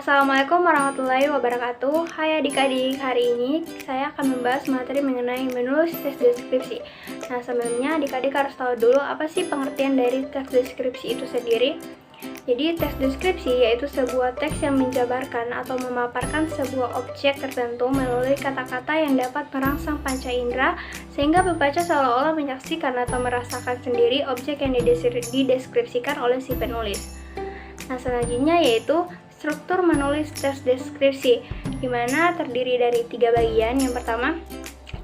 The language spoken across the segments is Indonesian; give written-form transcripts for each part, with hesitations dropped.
Assalamualaikum warahmatullahi wabarakatuh. Hai adik-adik, hari ini saya akan membahas materi mengenai menulis teks deskripsi. Nah, sebelumnya adik-adik harus tahu dulu apa sih pengertian dari teks deskripsi itu sendiri. Jadi, teks deskripsi yaitu sebuah teks yang menjabarkan atau memaparkan sebuah objek tertentu melalui kata-kata yang dapat merangsang panca indera sehingga pembaca seolah-olah menyaksikan atau merasakan sendiri objek yang dideskripsikan oleh si penulis. Nah, selanjutnya yaitu struktur menulis teks deskripsi, di mana terdiri dari 3 bagian. Yang pertama,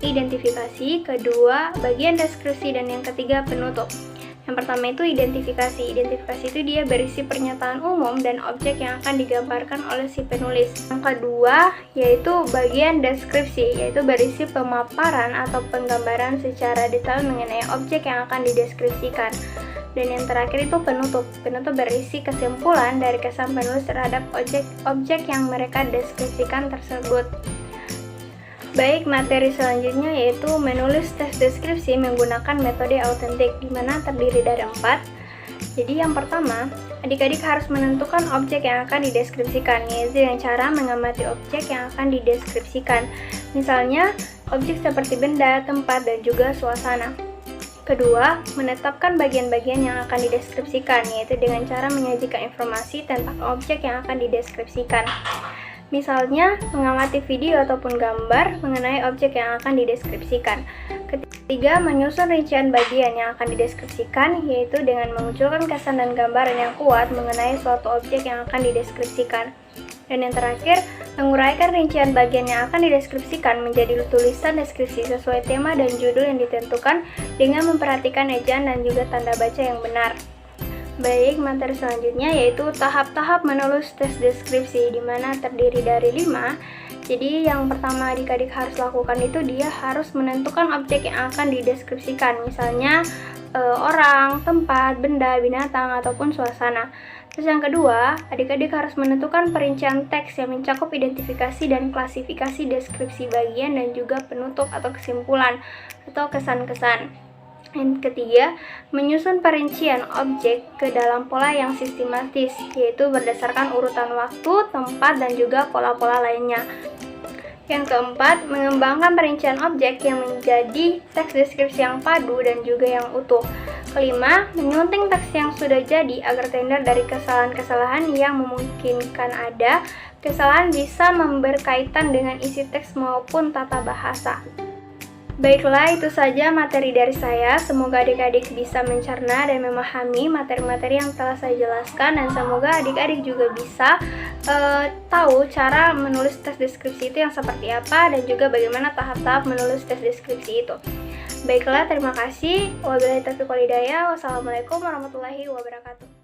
identifikasi, kedua, bagian deskripsi, dan yang ketiga, penutup. Yang pertama itu identifikasi. Identifikasi itu dia berisi pernyataan umum dan objek yang akan digambarkan oleh si penulis. Yang kedua, yaitu bagian deskripsi, yaitu berisi pemaparan atau penggambaran secara detail mengenai objek yang akan dideskripsikan. Dan yang terakhir itu penutup. Penutup berisi kesimpulan dari kesan penulis terhadap objek yang mereka deskripsikan tersebut. Baik, materi selanjutnya yaitu menulis teks deskripsi menggunakan metode autentik, di mana terdiri dari 4. Jadi yang pertama, adik-adik harus menentukan objek yang akan dideskripsikan, yaitu dengan cara mengamati objek yang akan dideskripsikan. Misalnya, objek seperti benda, tempat, dan juga suasana. Kedua, menetapkan bagian-bagian yang akan dideskripsikan, yaitu dengan cara menyajikan informasi tentang objek yang akan dideskripsikan. Misalnya, mengamati video ataupun gambar mengenai objek yang akan dideskripsikan. Ketiga, menyusun rincian bagian yang akan dideskripsikan, yaitu dengan memunculkan kesan dan gambaran yang kuat mengenai suatu objek yang akan dideskripsikan. Dan yang terakhir, menguraikan rincian bagian yang akan dideskripsikan menjadi tulisan deskripsi sesuai tema dan judul yang ditentukan dengan memperhatikan ejaan dan juga tanda baca yang benar. Baik, materi selanjutnya yaitu tahap-tahap menulis teks deskripsi, di mana terdiri dari 5. Jadi yang pertama adik-adik harus lakukan itu dia harus menentukan objek yang akan dideskripsikan, misalnya orang, tempat, benda, binatang, ataupun suasana. Terus yang kedua, adik-adik harus menentukan perincian teks yang mencakup identifikasi dan klasifikasi deskripsi bagian dan juga penutup atau kesimpulan atau kesan-kesan. Yang ketiga, menyusun perincian objek ke dalam pola yang sistematis, yaitu berdasarkan urutan waktu, tempat, dan juga pola-pola lainnya. Yang keempat, mengembangkan perincian objek yang menjadi teks deskripsi yang padu dan juga yang utuh. Kelima, menyunting teks yang sudah jadi agar terhindar dari kesalahan-kesalahan yang memungkinkan ada. Kesalahan bisa berkaitan dengan isi teks maupun tata bahasa. Baiklah, itu saja materi dari saya. Semoga adik-adik bisa mencerna dan memahami materi-materi yang telah saya jelaskan, dan semoga adik-adik juga bisa tahu cara menulis teks deskripsi itu yang seperti apa, dan juga bagaimana tahap-tahap menulis teks deskripsi itu. Baiklah, terima kasih. Wabillahi taufiq wal hidayah. Wassalamualaikum warahmatullahi wabarakatuh.